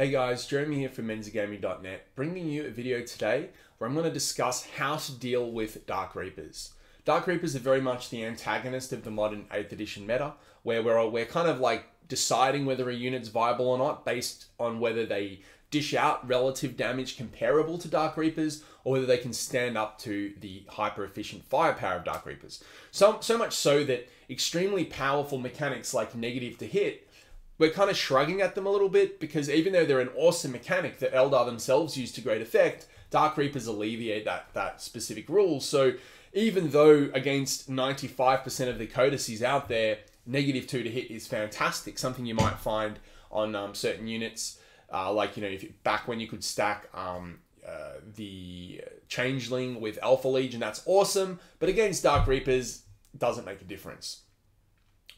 Hey guys, Jeremy here from menzagaming.net, bringing you a video today where I'm going to discuss how to deal with Dark Reapers. Dark Reapers are very much the antagonist of the modern 8th edition meta, where we're kind of like deciding whether a unit's viable or not based on whether they dish out relative damage comparable to Dark Reapers or whether they can stand up to the hyper-efficient firepower of Dark Reapers. So much so that extremely powerful mechanics like negative to hit, we're kind of shrugging at them a little bit because even though they're an awesome mechanic that Eldar themselves use to great effect, Dark Reapers alleviate that specific rule. So even though against 95% of the codices out there, negative 2 to hit is fantastic, something you might find on certain units, like, you know, back when you could stack the Changeling with Alpha Legion, that's awesome, but against Dark Reapers, doesn't make a difference.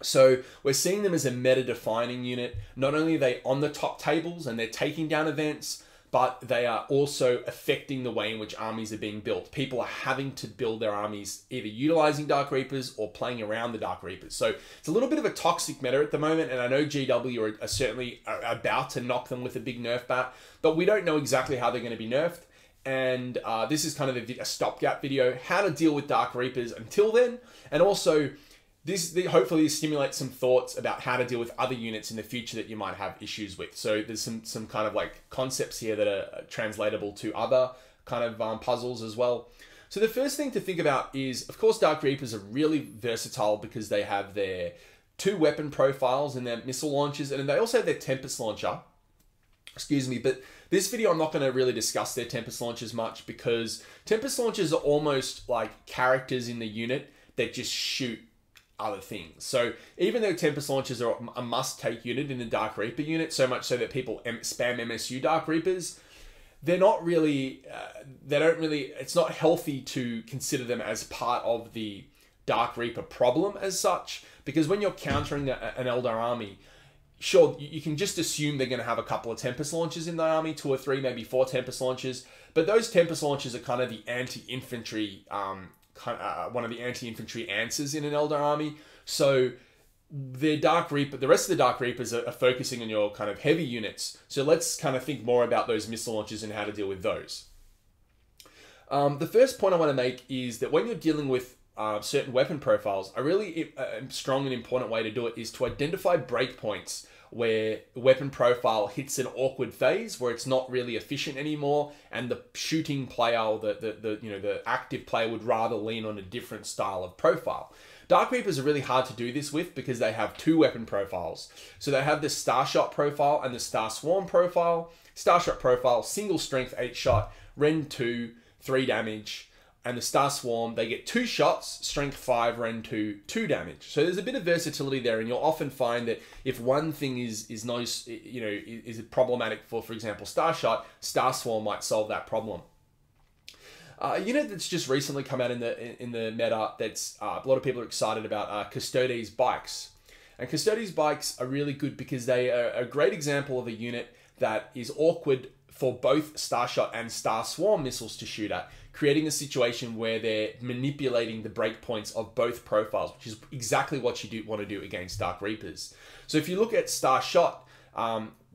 So we're seeing them as a meta-defining unit. Not only are they on the top tables and they're taking down events, but they are also affecting the way in which armies are being built. People are having to build their armies either utilizing Dark Reapers or playing around the Dark Reapers. So it's a little bit of a toxic meta at the moment, and I know GW are certainly about to knock them with a big nerf bat, but we don't know exactly how they're going to be nerfed. And this is kind of a stopgap video, how to deal with Dark Reapers until then, and also hopefully stimulates some thoughts about how to deal with other units in the future that you might have issues with. So there's some kind of like concepts here that are translatable to other kind of puzzles as well. So the first thing to think about is, of course, Dark Reapers are really versatile because they have their 2 weapon profiles and their missile launchers, and they also have their Tempest launcher. Excuse me, but this video I'm not going to really discuss their Tempest launchers much because Tempest launchers are almost like characters in the unit that just shoot other things. So even though Tempest launchers are a must-take unit in the Dark Reaper unit, so much so that people spam MSU Dark Reapers, they're not really, it's not healthy to consider them as part of the Dark Reaper problem as such, because when you're countering an Eldar army, sure, you can just assume they're going to have a couple of Tempest launchers in the army, 2 or 3, maybe 4 Tempest launchers, but those Tempest launchers are kind of the anti-infantry one of the anti-infantry answers in an Eldar army. So the rest of the Dark Reapers are focusing on your kind of heavy units. So let's kind of think more about those missile launchers and how to deal with those. The first point I want to make is that when you're dealing with certain weapon profiles, a really strong and important way to do it is to identify breakpoints where the weapon profile hits an awkward phase where it's not really efficient anymore, and the shooting player or the active player would rather lean on a different style of profile. Dark Reapers are really hard to do this with because they have 2 weapon profiles. So they have the Starshot profile and the Star Swarm profile. Starshot profile, single strength 8 shot, Ren 2, 3 damage. And the Star Swarm, they get 2 shots, strength 5, Ren 2, 2 damage. So there's a bit of versatility there, and you'll often find that if one thing is problematic for example, Starshot, Star Swarm might solve that problem. A unit that's just recently come out in the meta that's a lot of people are excited about are Custodes bikes. And Custodes bikes are really good because they are a great example of a unit that is awkward for both Starshot and Star Swarm missiles to shoot at, creating a situation where they're manipulating the breakpoints of both profiles, which is exactly what you want to do against Dark Reapers. So if you look at Starshot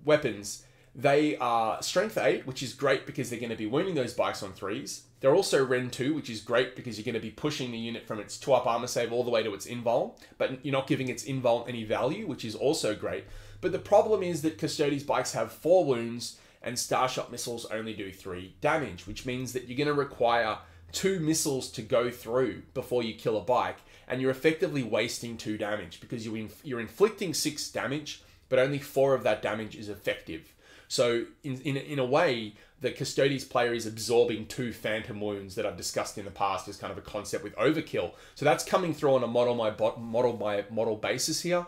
weapons, they are strength 8, which is great because they're going to be wounding those bikes on 3s. They're also Ren 2, which is great because you're going to be pushing the unit from its 2-up armor save all the way to its invuln, but you're not giving its invuln any value, which is also great. But the problem is that Custodes bikes have 4 wounds, and Starshot missiles only do 3 damage, which means that you're going to require 2 missiles to go through before you kill a bike, and you're effectively wasting 2 damage because you're inflicting 6 damage, but only 4 of that damage is effective. So in a way, the Custodes player is absorbing 2 phantom wounds that I've discussed in the past as kind of a concept with overkill. So that's coming through on a model by model basis here.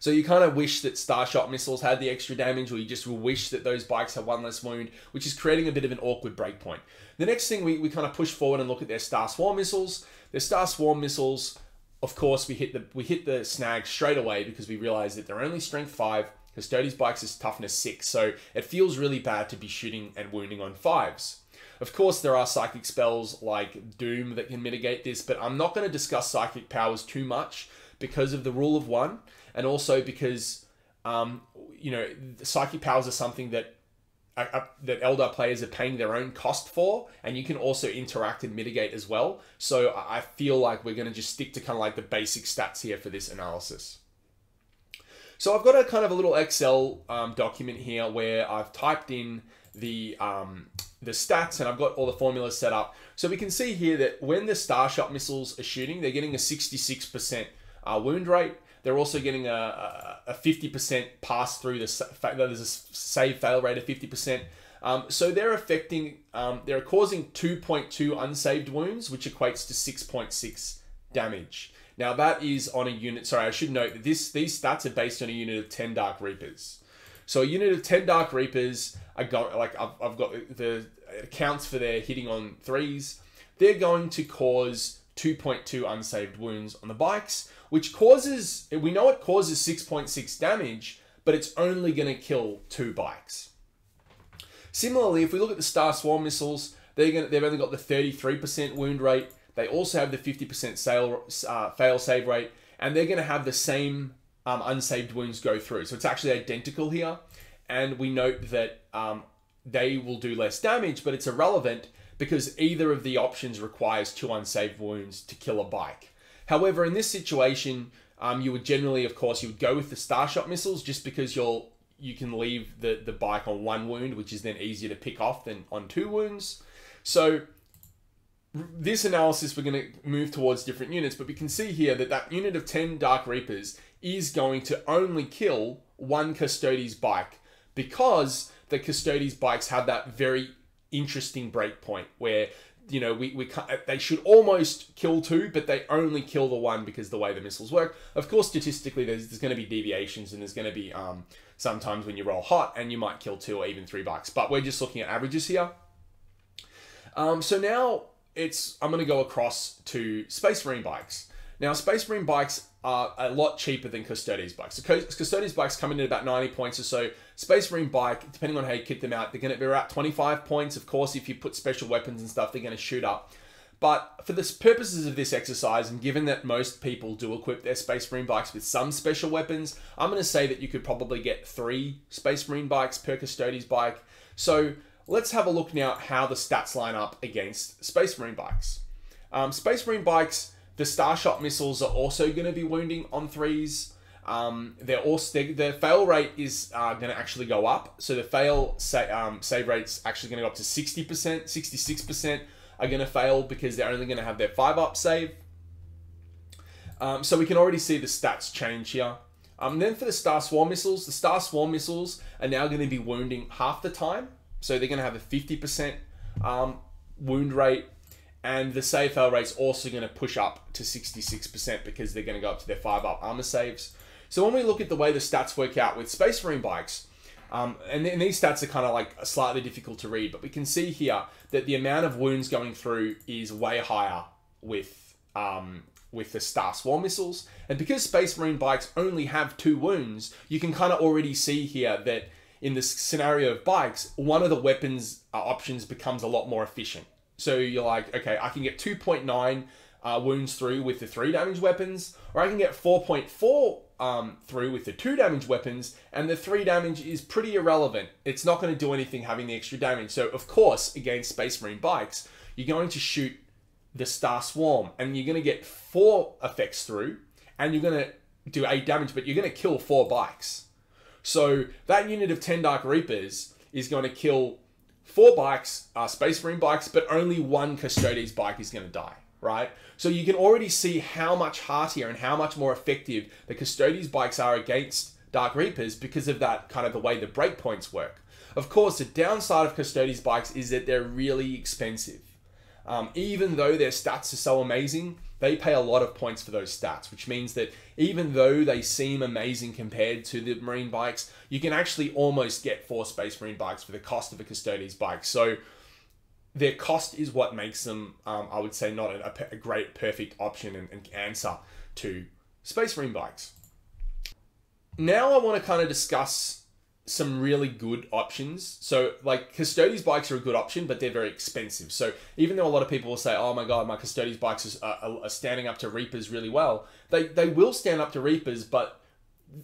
So you kind of wish that Starshot missiles had the extra damage, or you just wish that those bikes had 1 less wound, which is creating a bit of an awkward breakpoint. The next thing, we kind of push forward and look at their Star Swarm missiles. Their Star Swarm missiles, of course, we hit the snag straight away because we realize that they're only strength 5, Custodes bikes is toughness 6, so it feels really bad to be shooting and wounding on 5s. Of course, there are psychic spells like Doom that can mitigate this, but I'm not going to discuss psychic powers too much because of the rule of 1, and also because you know, psychic powers are something that that Eldar players are paying their own cost for, and you can also interact and mitigate as well. So I feel like we're going to just stick to kind of like the basic stats here for this analysis. So I've got a kind of a little Excel document here where I've typed in the stats, and I've got all the formulas set up. So we can see here that when the Starshot missiles are shooting, they're getting a 66% wound rate. They're also getting a 50% pass through. There's a save fail rate of 50%. So they're affecting, they're causing 2.2 unsaved wounds, which equates to 6.6 damage. Now that is on a unit, sorry, I should note that these stats are based on a unit of 10 Dark Reapers. So a unit of 10 Dark Reapers, I've got the accounts for their hitting on 3s. They're going to cause 2.2 unsaved wounds on the bikes, which causes, we know it causes 6.6 damage, but it's only going to kill 2 bikes. Similarly, if we look at the Star Swarm missiles, they've only got the 33% wound rate. They also have the 50% fail save rate, and they're going to have the same unsaved wounds go through. So it's actually identical here. And we note that they will do less damage, but it's irrelevant because either of the options requires 2 unsaved wounds to kill a bike. However, in this situation, you would generally, of course, you would go with the Starshot missiles just because you can leave the bike on 1 wound, which is then easier to pick off than on 2 wounds. So this analysis, we're going to move towards different units, but we can see here that that unit of 10 Dark Reapers is going to only kill 1 Custodes bike, because the Custodes bikes have that very interesting breakpoint where, you know, they should almost kill 2, but they only kill the 1 because the way the missiles work. Of course, statistically, there's going to be deviations, and there's going to be sometimes when you roll hot and you might kill 2 or even 3 bikes, but we're just looking at averages here. So now I'm going to go across to Space Marine bikes. Now, Space Marine bikes are a lot cheaper than Custodes bikes. So Custodes bikes come in at about 90 points or so. Space Marine bike, depending on how you kit them out, they're going to be around 25 points. Of course, if you put special weapons and stuff, they're going to shoot up. But for the purposes of this exercise, and given that most people do equip their Space Marine bikes with some special weapons, I'm going to say that you could probably get 3 Space Marine bikes per Custodes bike. So let's have a look now at how the stats line up against Space Marine bikes. Space Marine bikes, the Starshot missiles are also going to be wounding on 3s. The fail rate is going to actually go up. So the save rate's actually going to go up to 60%. 66% are going to fail because they're only going to have their 5-up save. So we can already see the stats change here. Then for the Star Swarm missiles are now going to be wounding half the time. So they're going to have a 50% wound rate. And the save fail rate's also going to push up to 66% because they're going to go up to their 5-up armor saves. So when we look at the way the stats work out with Space Marine bikes, and these stats are kind of like slightly difficult to read, but we can see here that the amount of wounds going through is way higher with the Star Swarm missiles. And because Space Marine bikes only have 2 wounds, you can kind of already see here that in this scenario of bikes, one of the weapons options becomes a lot more efficient. So you're like, okay, I can get 2.9 wounds through with the 3 damage weapons, or I can get 4.4 through with the 2 damage weapons, and the 3 damage is pretty irrelevant. It's not going to do anything having the extra damage. So of course, against Space Marine bikes, you're going to shoot the Star Swarm, and you're going to get 4 effects through, and you're going to do 8 damage, but you're going to kill 4 bikes. So that unit of 10 Dark Reapers is going to kill 4 bikes, Space Marine bikes, but only 1 Custodes bike is going to die, right? So you can already see how much heartier and how much more effective the Custodes bikes are against Dark Reapers because of that kind of the way the breakpoints work. Of course, the downside of Custodes bikes is that they're really expensive. Even though their stats are so amazing, they pay a lot of points for those stats, which means that even though they seem amazing compared to the Marine bikes, you can actually almost get 4 Space Marine bikes for the cost of a Custodes bike. So their cost is what makes them, I would say, not a great, perfect option and answer to Space Marine bikes. Now I want to kind of discuss some really good options. So like Custodes bikes are a good option, but they're very expensive. So even though a lot of people will say, oh my God, my Custodes bikes are standing up to Reapers really well, they will stand up to Reapers, but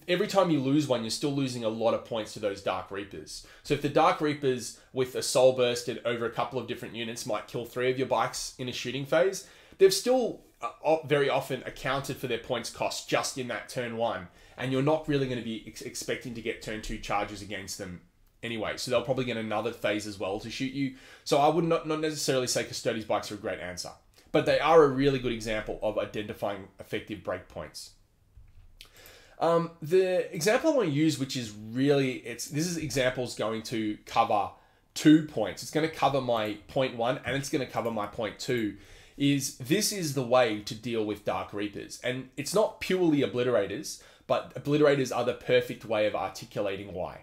every time you lose one, you're still losing a lot of points to those Dark Reapers. So if the Dark Reapers with a Soul Burst over a couple of different units might kill 3 of your bikes in a shooting phase, they've still very often accounted for their points cost just in that turn 1. And you're not really going to be expecting to get turn 2 charges against them anyway. So they'll probably get another phase as well to shoot you. So I would not necessarily say Custodes bikes are a great answer. But they are a really good example of identifying effective breakpoints. The example I want to use, which is really, this is examples going to cover 2 points. It's going to cover my point 1 and it's going to cover my point 2. This is the way to deal with Dark Reapers. And it's not purely Obliterators, but Obliterators are the perfect way of articulating why.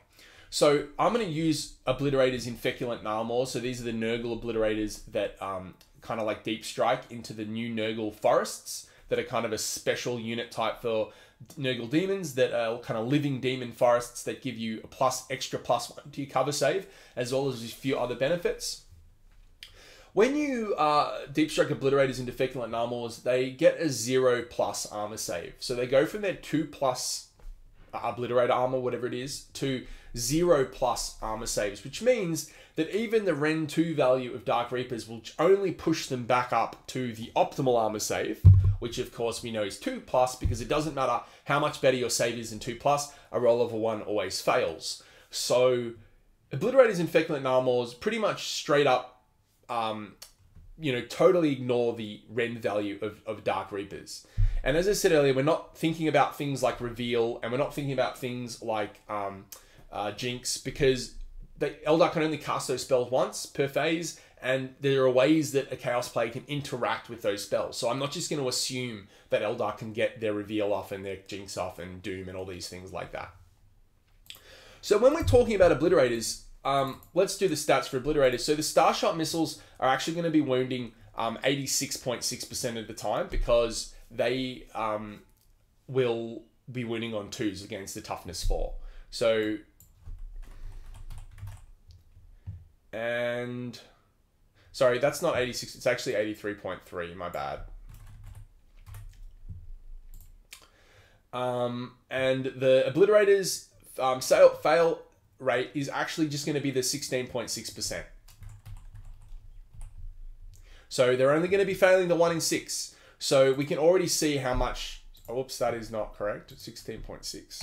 So I'm going to use Obliterators in Feculent Gnarlmaws. So these are the Nurgle Obliterators that kind of like deep strike into the new Nurgle forests that are kind of a special unit type for Nurgle demons that are kind of living demon forests that give you a extra +1 to your cover save, as well as a few other benefits. When you deep strike Obliterators into Feculent Gnarlmaws, they get a 0+ armor save. So they go from their 2+ Obliterator armor, whatever it is, to 0+ armor saves, which means that even the Ren 2 value of Dark Reapers will only push them back up to the optimal armor save, which of course we know is 2+, because it doesn't matter how much better your save is in 2+, a roll of a 1 always fails. So Obliterators in Feculent Gnarlmaws pretty much straight up totally ignore the Ren value of Dark Reapers. And as I said earlier, we're not thinking about things like Reveal, and we're not thinking about things like Jinx, because Eldar can only cast those spells once per phase, and there are ways that a Chaos player can interact with those spells. So I'm not just going to assume that Eldar can get their Reveal off and their Jinx off and Doom and all these things like that. So when we're talking about Obliterators, let's do the stats for Obliterators. So the Starshot missiles are actually going to be wounding 86.6% of the time, because they will be wounding on 2s against the toughness 4. So, and sorry, that's not 86, it's actually 83.3, my bad. And the Obliterators fail rate is actually just going to be the 16.6%. So they're only going to be failing the 1 in 6. So we can already see how much, oops, that is not correct, 16.6.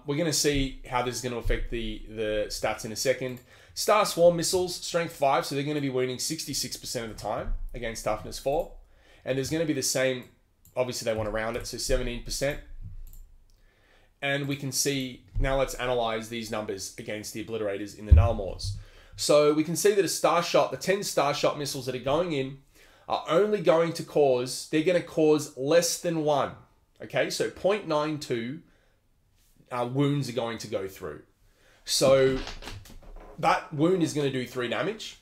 We're going to see how this is going to affect the stats in a second. Star Swarm missiles, strength 5, so they're going to be wounding 66% of the time against toughness 4. And there's going to be the same, obviously they want to round it, so 17%. And we can see, now let's analyze these numbers against the Obliterators in the Gnarlmaws. So we can see that the 10 Starshot missiles that are going in are only going to cause, they're going to cause less than 1. Okay, so 0.92 wounds are going to go through. So that wound is going to do 3 damage.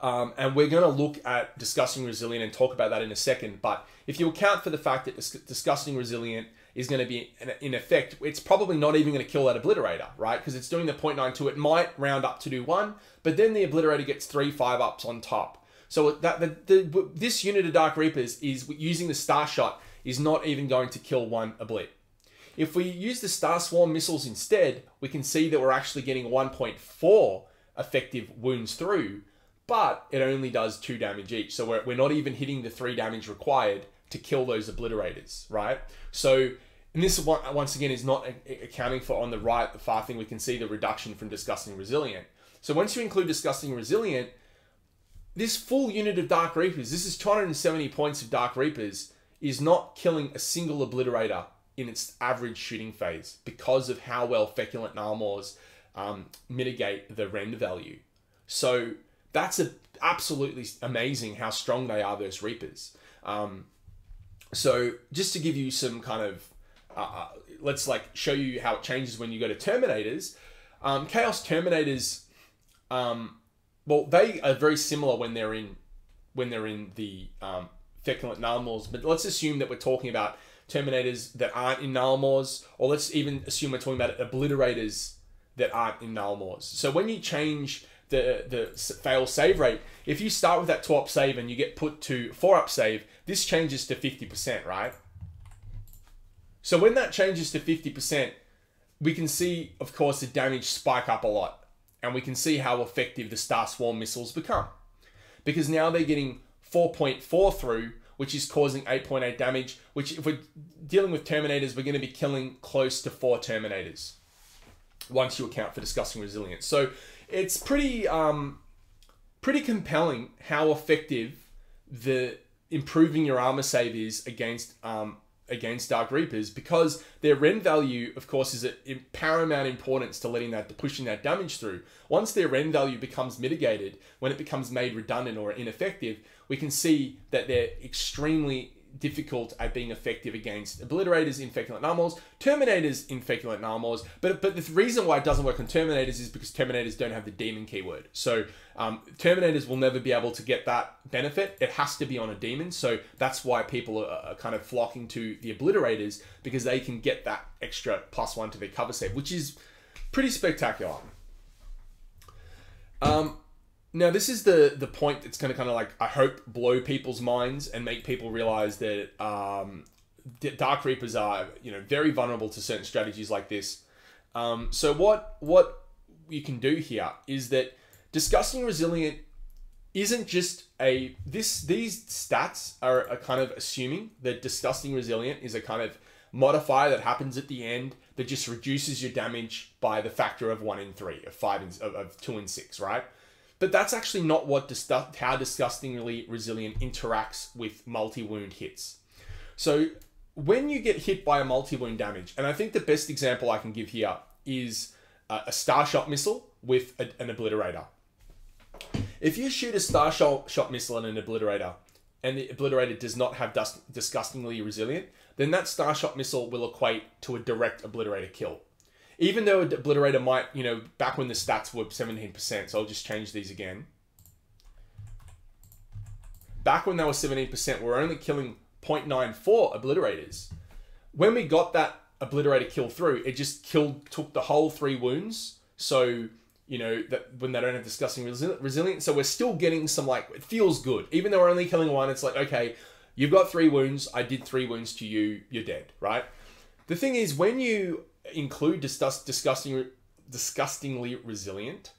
And we're going to look at Disgusting Resilient and talk about that in a second. But if you account for the fact that Disgusting Resilient is going to be in effect, it's probably not even going to kill that Obliterator, right? Because it's doing the 0.92. It might round up to do 1, but then the Obliterator gets 3 5-ups on top. So this unit of Dark Reapers is using the Starshot is not even going to kill 1 Oblit. If we use the Star Swarm missiles instead, we can see that we're actually getting 1.4 effective wounds through, but it only does 2 damage each. So we're not even hitting the 3 damage required to kill those Obliterators, right? So, and this once again is not accounting for, on the right, the far thing, we can see the reduction from Disgusting Resilient. So once you include Disgusting Resilient, this full unit of Dark Reapers, this is 270 points of Dark Reapers, is not killing a single Obliterator in its average shooting phase because of how well Feculent Gnarlmaws mitigate the rend value. So that's absolutely amazing how strong they are, those Reapers. So just to give you some kind of, let's like show you how it changes when you go to Terminators. Chaos Terminators, well, they are very similar when they're in the Feculent Gnarlmaws, but let's assume that we're talking about Terminators that aren't in Gnarlmaws, or let's even assume we're talking about Obliterators that aren't in Gnarlmaws. So when you change the fail save rate, if you start with that 2-up save and you get put to 4-up save, this changes to 50%, right? So when that changes to 50%, we can see, of course, the damage spike up a lot. And we can see how effective the Star Swarm missiles become. Because now they're getting 4.4 through, which is causing 8.8 damage, which if we're dealing with Terminators, we're going to be killing close to 4 Terminators once you account for Disgusting Resilience. So it's pretty compelling how effective the improving your armor save is against Dark Reapers, because their rend value, of course, is of paramount importance to pushing that damage through. Once their rend value becomes mitigated, when it becomes made redundant or ineffective, we can see that they're extremely difficult at being effective against Obliterators in Feculent Gnarls, Terminators in Feculent Gnarls, but the reason why it doesn't work on Terminators is because Terminators don't have the demon keyword. So Terminators will never be able to get that benefit. It has to be on a demon, so that's why people are kind of flocking to the Obliterators, because they can get that extra +1 to their cover save, which is pretty spectacular. Now, this is the point that's going to kind of, like, I hope, blow people's minds and make people realize that Dark Reapers are, very vulnerable to certain strategies like this. So what you can do here is that Disgusting Resilient isn't just these stats are kind of assuming that Disgusting Resilient is a kind of modifier that happens at the end that just reduces your damage by the factor of 1 in 3, of 2 in 6, right? But that's actually not how Disgustingly Resilient interacts with multi-wound hits. So when you get hit by a multi-wound damage, and I think the best example I can give here is a Starshot missile with an Obliterator. If you shoot a Starshot missile at an Obliterator, and the Obliterator does not have Disgustingly Resilient, then that Starshot missile will equate to a direct Obliterator kill. Even though Obliterator might, back when the stats were 17%, so I'll just change these again. Back when they were 17%, we were only killing 0.94 Obliterators. When we got that Obliterator kill through, it just took the whole 3 wounds. So, that when they don't have Disgusting Resilience, so we're still getting some, it feels good. Even though we're only killing 1, it's like, okay, you've got 3 wounds, I did 3 wounds to you, you're dead, right? The thing is, when you include Disgustingly Resilient,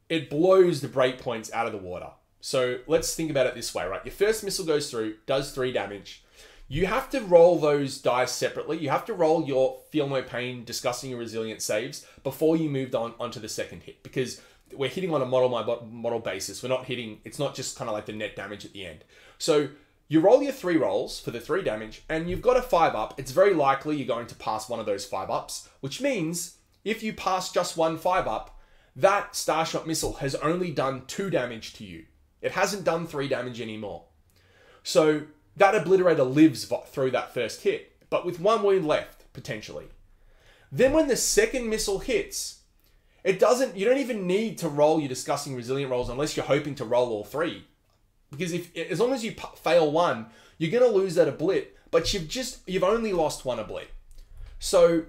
it blows the breakpoints out of the water. So let's think about it this way, right? Your first missile goes through, does 3 damage. You have to roll those dice separately. You have to roll your Feel No Pain, Disgusting Resilient saves before you moved onto the second hit, because we're hitting on a model by model basis. We're not hitting, it's not just kind of like the net damage at the end. So you roll your 3 rolls for the 3 damage, and you've got a 5-up. It's very likely you're going to pass one of those 5-ups, which means if you pass just one 5-up, that Starshot missile has only done 2 damage to you. It hasn't done 3 damage anymore. So that Obliterator lives through that first hit, but with 1 wound left, potentially. Then when the second missile hits, you don't even need to roll your Disgusting Resilient rolls unless you're hoping to roll all 3. Because as long as you fail 1, you're going to lose that Oblit, but you've only lost 1 Oblit. So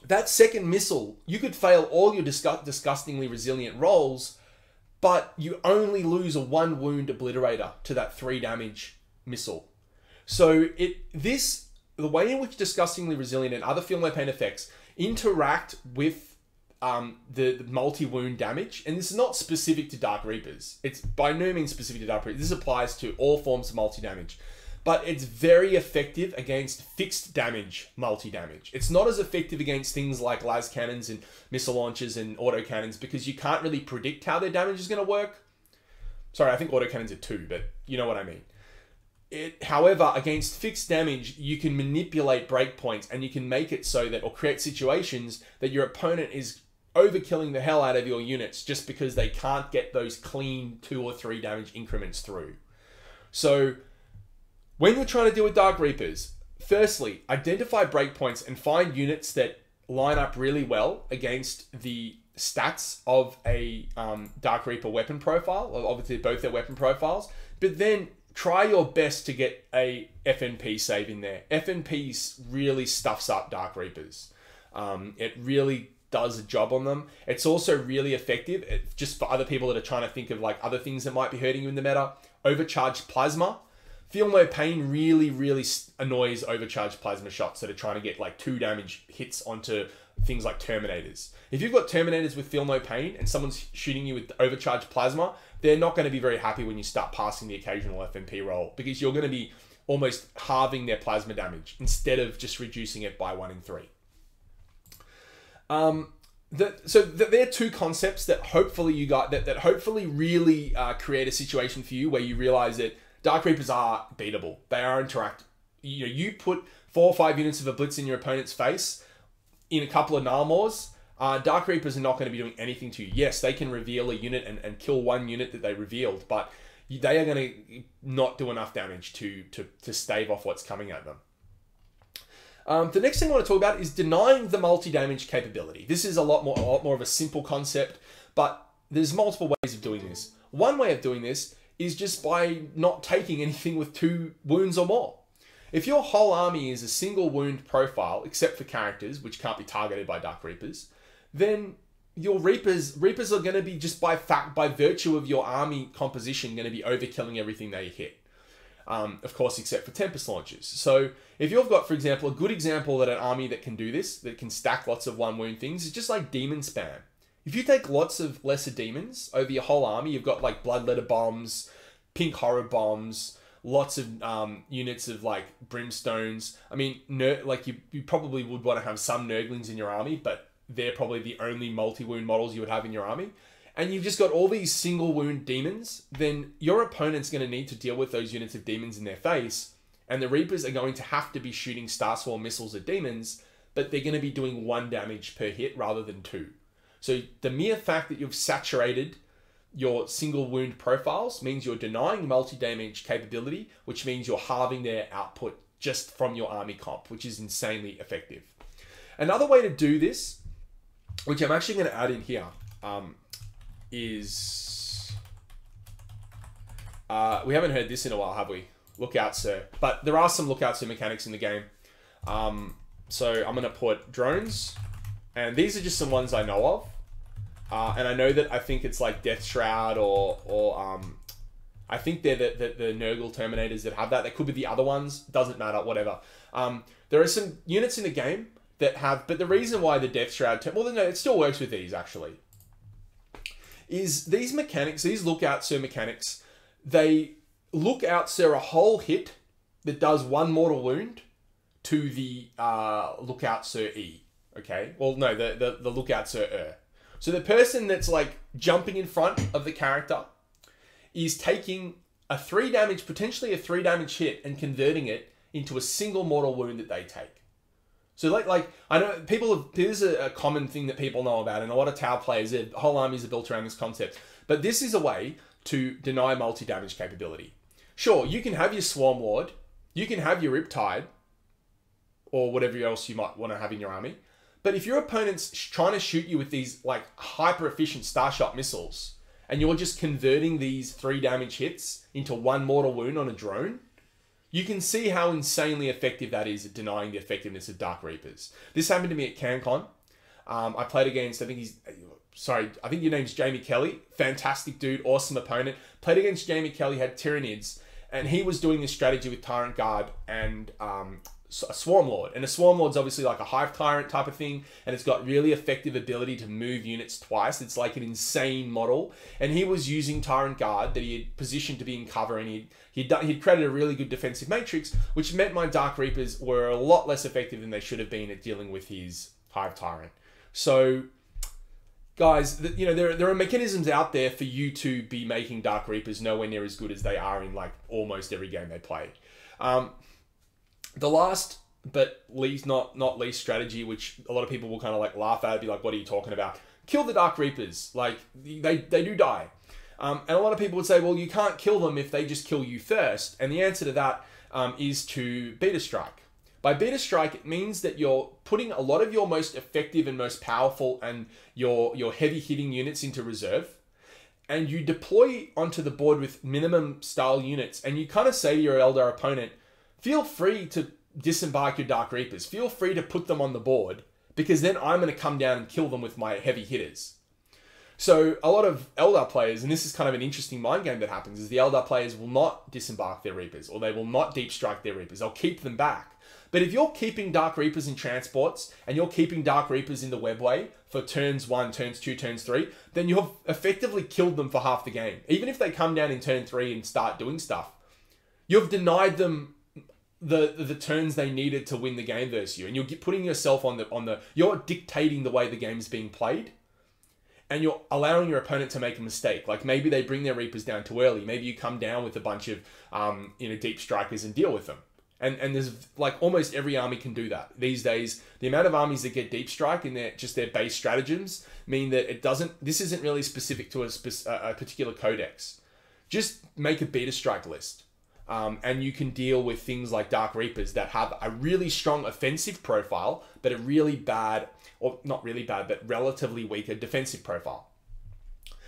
that second missile, you could fail all your Disgustingly Resilient rolls, but you only lose a 1 wound Obliterator to that 3 damage missile. So the way in which Disgustingly Resilient and other Feel No Pain effects interact with the multi-wound damage, and this is not specific to Dark Reapers. It's by no means specific to Dark Reapers. This applies to all forms of multi-damage. But it's very effective against fixed damage multi-damage. It's not as effective against things like las cannons and missile launchers and autocannons, because you can't really predict how their damage is going to work. Sorry, I think autocannons are 2, but you know what I mean. However, against fixed damage, you can manipulate breakpoints, and you can make it so that, or create situations that your opponent is overkilling the hell out of your units just because they can't get those clean 2 or 3 damage increments through. So when you're trying to deal with Dark Reapers, firstly, identify breakpoints and find units that line up really well against the stats of a Dark Reaper weapon profile, obviously both their weapon profiles, but then try your best to get a FNP save in there. FNP really stuffs up Dark Reapers. It really does a job on them. It's also really effective, just for other people that are trying to think of other things that might be hurting you in the meta. Overcharged Plasma Feel No Pain really annoys overcharged plasma shots that are trying to get like 2 damage hits onto things like Terminators. If you've got Terminators with Feel No Pain and someone's shooting you with overcharged plasma, they're not going to be very happy when you start passing the occasional FMP roll, because you're going to be almost halving their plasma damage instead of just reducing it by 1 in 3. So they're 2 concepts that hopefully you got that hopefully really create a situation for you where you realize that Dark Reapers are beatable. They are interact. You put 4 or 5 units of a blitz in your opponent's face in a couple of Narmors. Dark Reapers are not going to be doing anything to you. Yes, they can reveal a unit and kill 1 unit that they revealed, but they are going to not do enough damage to stave off what's coming at them. The next thing I want to talk about is denying the multi-damage capability. This is a lot more of a simple concept, but there's multiple ways of doing this. One way of doing this is just by not taking anything with 2 wounds or more. If your whole army is a single wound profile, except for characters, which can't be targeted by Dark Reapers, then your Reapers are going to be, just by virtue of your army composition, going to be overkilling everything they hit. Of course, except for Tempest launchers. So if you've got, for example, a good example that an army that can do this, that can stack lots of 1 wound things, is just like demon spam. If you take lots of lesser demons over your whole army, you've got like Bloodletter bombs, Pink Horror bombs, lots of units of like Brimstones. I mean, you probably would want to have some Nurglings in your army, but they're probably the only multi-wound models you would have in your army. And you've just got all these single wound demons, then your opponent's going to need to deal with those units of demons in their face, and the Reapers are going to have to be shooting Starswarm missiles at demons, but they're going to be doing 1 damage per hit rather than 2. So the mere fact that you've saturated your single wound profiles means you're denying multi-damage capability, which means you're halving their output just from your army comp, which is insanely effective. Another way to do this, which I'm actually going to add in here, is... we haven't heard this in a while, have we? Lookout Sir. But there are some Lookout Sir mechanics in the game. So I'm going to put drones, and these are just some ones I know of. And I know that I think it's like Deathshroud or I think they're the Nurgle Terminators that have that. They could be the other ones. Doesn't matter, whatever. There are some units in the game that have... But the reason why the Deathshroud... Well, no, it still works with these, actually. Is these mechanics, these Lookout Sir mechanics, they Lookout Sir a whole hit that does 1 mortal wound to the Lookout Sir E. Okay? Well, no, the Lookout Sir So the person that's like jumping in front of the character is taking a 3 damage, potentially a 3 damage hit, and converting it into a single mortal wound that they take. So like I know this is a common thing that people know about, and a lot of Tau players, their whole armies are built around this concept. But this is a way to deny multi-damage capability. Sure, you can have your Swarm Lord, you can have your Riptide, or whatever else you might want to have in your army. But if your opponent's trying to shoot you with these like hyper efficient Starshot missiles, and you're just converting these 3 damage hits into 1 mortal wound on a drone, you can see how insanely effective that is at denying the effectiveness of Dark Reapers. This happened to me at CanCon. I played against, I think your name's Jamie Kelly. Fantastic dude, awesome opponent. Played against Jamie Kelly, had Tyranids, and he was doing this strategy with Tyrant Guard and a Swarm Lord. And a Swarm Lord's obviously like a Hive Tyrant type of thing, and it's got really effective ability to move units twice. It's like an insane model. And he was using Tyrant Guard that he had positioned to be in cover, and he'd created a really good defensive matrix, which meant my Dark Reapers were a lot less effective than they should have been at dealing with his Hive Tyrant. So, guys, there are mechanisms out there for you to be making Dark Reapers nowhere near as good as they are in like almost every game they play. The last but not least strategy, which a lot of people will kind of like laugh at, be like, what are you talking about? Kill the Dark Reapers. Like, they do die. And a lot of people would say, well, you can't kill them if they just kill you first. And the answer to that is to Beta Strike. By Beta Strike, it means that you're putting a lot of your most effective and most powerful and your heavy hitting units into reserve. And you deploy onto the board with minimum style units. And you kind of say to your Eldar opponent, feel free to disembark your Dark Reapers. Feel free to put them on the board, because then I'm going to come down and kill them with my heavy hitters. So a lot of Eldar players, and this is kind of an interesting mind game that happens, is the Eldar players will not disembark their Reapers, or they will not deep strike their Reapers. They'll keep them back. But if you're keeping Dark Reapers in transports, and you're keeping Dark Reapers in the webway for turns 1, turns 2, turns 3, then you've effectively killed them for half the game. Even if they come down in turn 3 and start doing stuff, you've denied them the turns they needed to win the game versus you. And you're putting yourself you're dictating the way the game's being played. And you're allowing your opponent to make a mistake. Like maybe they bring their Reapers down too early. Maybe you come down with a bunch of deep strikers and deal with them. And there's like almost every army can do that these days. The amount of armies that get deep strike in their base stratagems mean that this isn't really specific to a particular codex. Just make a beta strike list, and you can deal with things like Dark Reapers that have a really strong offensive profile, but a really bad, or not really bad, but relatively weaker defensive profile.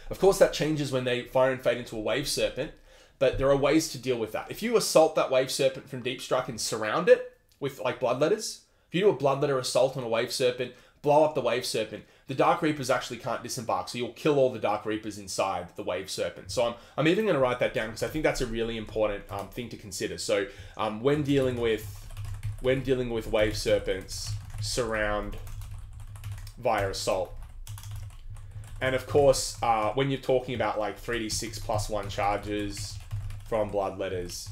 Of course, that changes when they fire and fade into a Wave Serpent. But there are ways to deal with that. If you assault that Wave Serpent from Deep Strike and surround it with like Bloodletters, if you do a Bloodletter assault on a Wave Serpent, blow up the Wave Serpent, the Dark Reapers actually can't disembark, so you'll kill all the Dark Reapers inside the Wave Serpent. So I'm even going to write that down because I think that's a really important thing to consider. So when dealing with Wave Serpents, surround via assault. And of course, when you're talking about like 3d6 plus 1 charges from Bloodletters,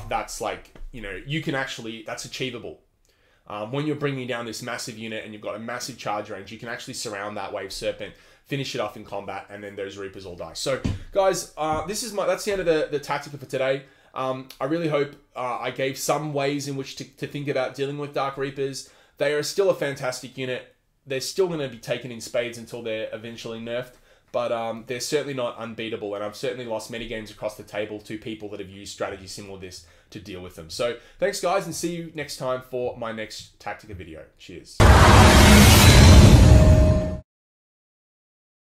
that's like, you can actually, that's achievable. When you're bringing down this massive unit and you've got a massive charge range, you can actually surround that Wave Serpent, finish it off in combat, and then those Reapers all die. So guys, that's the end of the Tactica for today. I really hope I gave some ways in which to think about dealing with Dark Reapers. They are still a fantastic unit. They're still going to be taken in spades until they're eventually nerfed. But they're certainly not unbeatable, and I've certainly lost many games across the table to people that have used strategy similar to this to deal with them. So thanks guys, and see you next time for my next Tactica video. Cheers.